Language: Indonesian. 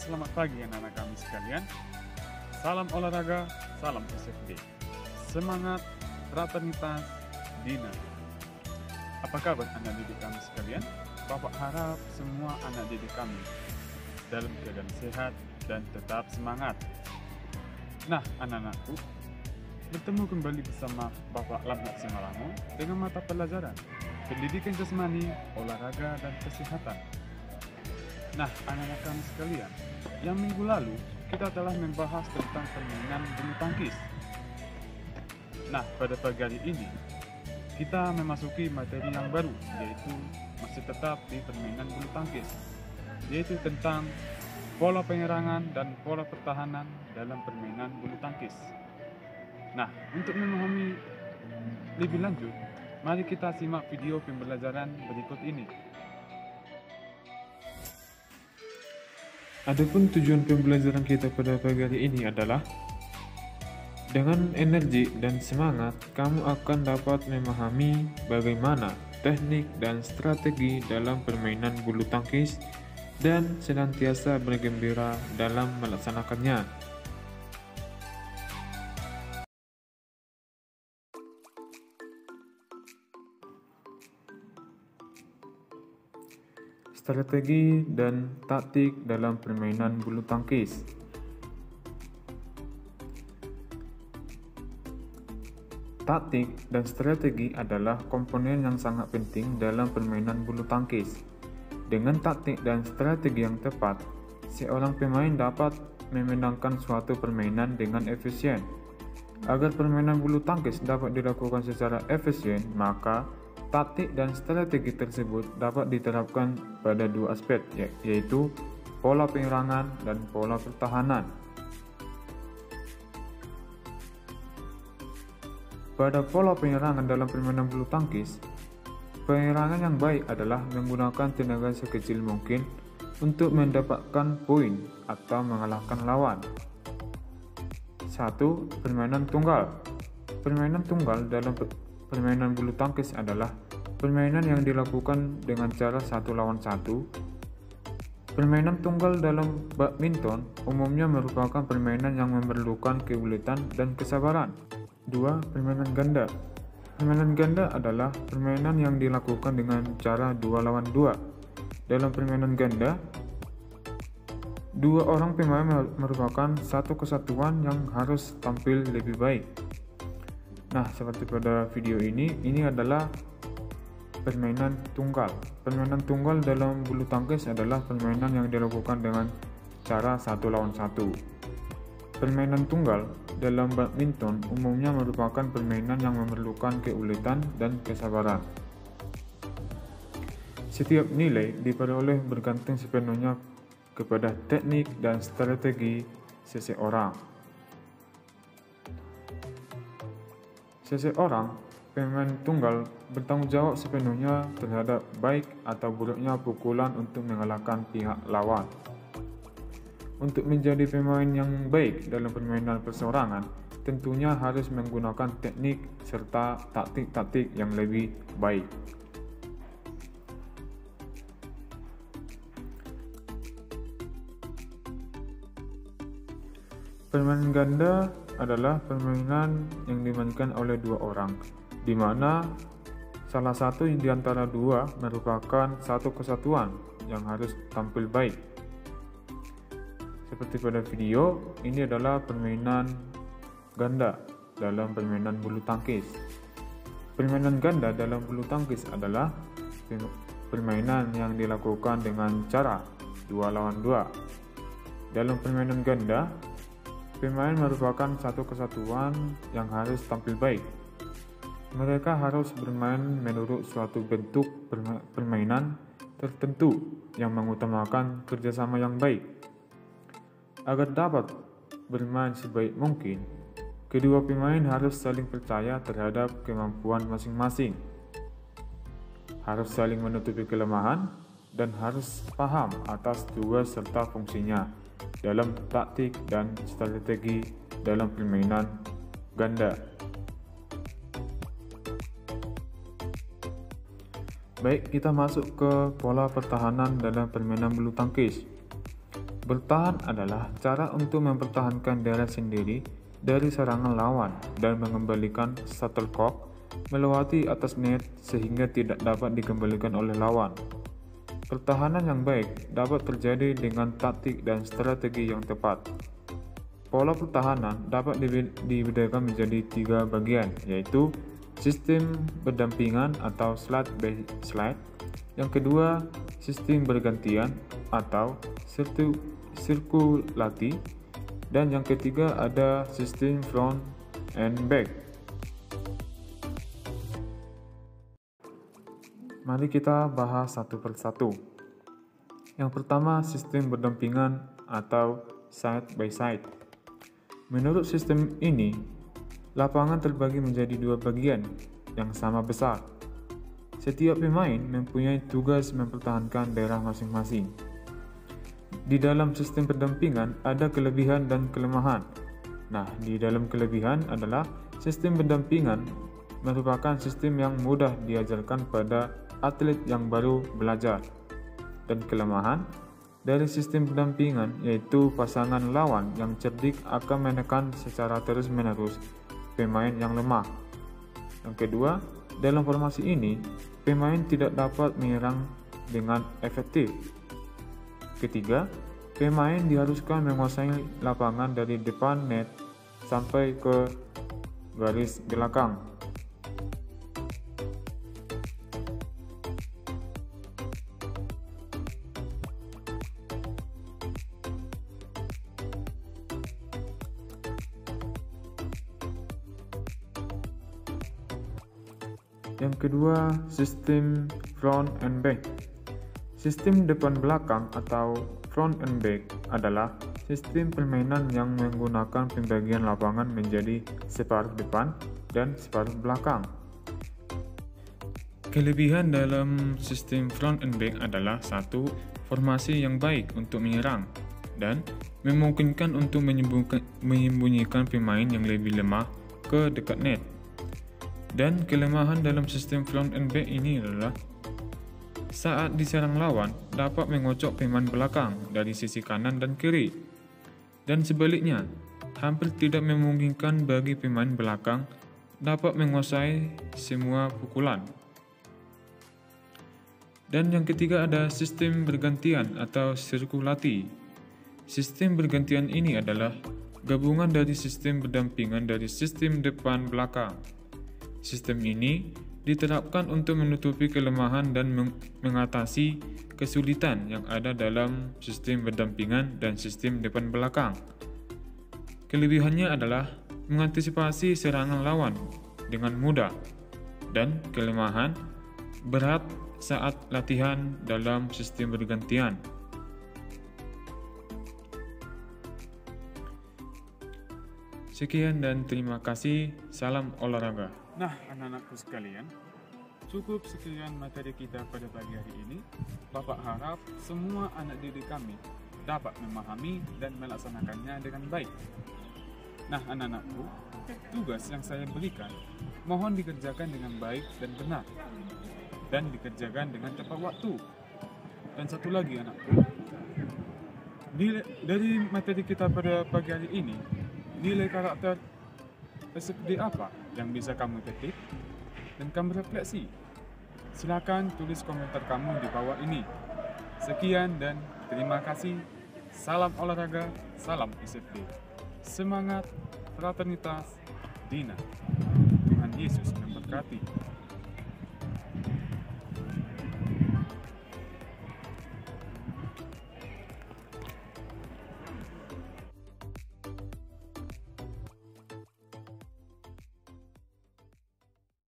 Selamat pagi anak-anak kami sekalian. Salam olahraga, salam SFB. Semangat, fraternitas, Dina. Apa kabar anak didik kami sekalian? Bapak harap semua anak didik kami dalam keadaan sehat dan tetap semangat. Nah, anak-anakku, bertemu kembali bersama Bapak Lamhat Simarangon dengan mata pelajaran Pendidikan Jasmani, Olahraga, dan Kesehatan. Nah, anak-anak kami sekalian, yang minggu lalu kita telah membahas tentang permainan bulu tangkis. Nah, pada pagi hari ini kita memasuki materi yang baru, yaitu masih tetap di permainan bulu tangkis, yaitu tentang pola penyerangan dan pola pertahanan dalam permainan bulu tangkis. Nah, untuk memahami lebih lanjut, mari kita simak video pembelajaran berikut ini. Adapun tujuan pembelajaran kita pada pagi hari ini adalah dengan energi dan semangat, kamu akan dapat memahami bagaimana teknik dan strategi dalam permainan bulu tangkis dan senantiasa bergembira dalam melaksanakannya. Strategi dan taktik dalam permainan bulu tangkis. Taktik dan strategi adalah komponen yang sangat penting dalam permainan bulu tangkis. Dengan taktik dan strategi yang tepat, seorang pemain dapat memenangkan suatu permainan dengan efisien. Agar permainan bulu tangkis dapat dilakukan secara efisien, maka taktik dan strategi tersebut dapat diterapkan pada dua aspek, yaitu pola penyerangan dan pola pertahanan. Pada pola penyerangan dalam permainan bulu tangkis, penyerangan yang baik adalah menggunakan tenaga sekecil mungkin untuk mendapatkan poin atau mengalahkan lawan. 1. Permainan tunggal. Permainan tunggal dalam permainan bulu tangkis adalah permainan yang dilakukan dengan cara 1 lawan 1. Permainan tunggal dalam badminton umumnya merupakan permainan yang memerlukan keuletan dan kesabaran. 2. Permainan ganda. Permainan ganda adalah permainan yang dilakukan dengan cara 2 lawan 2. Dalam permainan ganda, dua orang pemain merupakan satu kesatuan yang harus tampil lebih baik. Nah, seperti pada video ini adalah permainan tunggal. Permainan tunggal dalam bulu tangkis adalah permainan yang dilakukan dengan cara 1 lawan 1. Permainan tunggal dalam badminton umumnya merupakan permainan yang memerlukan keuletan dan kesabaran. Setiap nilai diperoleh bergantung sepenuhnya kepada teknik dan strategi seseorang. Seseorang pemain tunggal bertanggung jawab sepenuhnya terhadap baik atau buruknya pukulan untuk mengalahkan pihak lawan. Untuk menjadi pemain yang baik dalam permainan perseorangan, tentunya harus menggunakan teknik serta taktik-taktik yang lebih baik. Permainan ganda adalah permainan yang dimainkan oleh dua orang, di mana salah satu di antara dua merupakan satu kesatuan yang harus tampil baik. Seperti pada video, ini adalah permainan ganda dalam permainan bulu tangkis. Permainan ganda dalam bulu tangkis adalah permainan yang dilakukan dengan cara 2 lawan 2. Dalam permainan ganda, pemain merupakan satu kesatuan yang harus tampil baik. Mereka harus bermain menurut suatu bentuk permainan tertentu yang mengutamakan kerjasama yang baik. Agar dapat bermain sebaik mungkin, kedua pemain harus saling percaya terhadap kemampuan masing-masing, harus saling menutupi kelemahan, dan harus paham atas tugas serta fungsinya dalam taktik dan strategi dalam permainan ganda. Baik, kita masuk ke pola pertahanan dalam permainan bulu tangkis. Bertahan adalah cara untuk mempertahankan daerah sendiri dari serangan lawan dan mengembalikan shuttlecock melewati atas net sehingga tidak dapat dikembalikan oleh lawan. Pertahanan yang baik dapat terjadi dengan taktik dan strategi yang tepat. Pola pertahanan dapat dibedakan menjadi 3 bagian, yaitu sistem berdampingan atau slide by slide. Yang kedua, sistem bergantian atau sirkulasi. Dan yang ketiga ada sistem front and back. Mari kita bahas satu persatu. Yang pertama, sistem berdampingan atau side by side. Menurut sistem ini, lapangan terbagi menjadi 2 bagian yang sama besar. Setiap pemain mempunyai tugas mempertahankan daerah masing-masing. Di dalam sistem pendampingan ada kelebihan dan kelemahan. Nah, di dalam kelebihan adalah sistem pendampingan merupakan sistem yang mudah diajarkan pada atlet yang baru belajar. Dan kelemahan dari sistem pendampingan yaitu pasangan lawan yang cerdik akan menekan secara terus-menerus pemain yang lemah. Yang kedua, dalam formasi ini, pemain tidak dapat menyerang dengan efektif. Ketiga, pemain diharuskan menguasai lapangan dari depan net sampai ke garis belakang. Yang kedua, sistem front and back. Sistem depan belakang atau front and back adalah sistem permainan yang menggunakan pembagian lapangan menjadi separuh depan dan separuh belakang. Kelebihan dalam sistem front and back adalah satu, formasi yang baik untuk menyerang dan memungkinkan untuk menyembunyikan pemain yang lebih lemah ke dekat net. Dan kelemahan dalam sistem front and back ini adalah saat diserang lawan dapat mengocok pemain belakang dari sisi kanan dan kiri. Dan sebaliknya, hampir tidak memungkinkan bagi pemain belakang dapat menguasai semua pukulan. Dan yang ketiga ada sistem bergantian atau sirkulasi. Sistem bergantian ini adalah gabungan dari sistem berdampingan dari sistem depan belakang. Sistem ini diterapkan untuk menutupi kelemahan dan mengatasi kesulitan yang ada dalam sistem berdampingan dan sistem depan belakang. Kelebihannya adalah mengantisipasi serangan lawan dengan mudah dan kelemahan berat saat latihan dalam sistem bergantian. Sekian dan terima kasih. Salam olahraga. Nah, anak-anakku sekalian, cukup sekian materi kita pada pagi hari ini. Bapak harap semua anak didik kami dapat memahami dan melaksanakannya dengan baik. Nah, anak-anakku, tugas yang saya berikan mohon dikerjakan dengan baik dan benar, dan dikerjakan dengan tepat waktu. Dan satu lagi, anakku, dari materi kita pada pagi hari ini, nilai karakter SD apa yang bisa kamu ketik dan kamu refleksi? Silakan tulis komentar kamu di bawah ini. Sekian dan terima kasih. Salam olahraga, salam SFB. Semangat, fraternitas, Dina. Tuhan Yesus memberkati.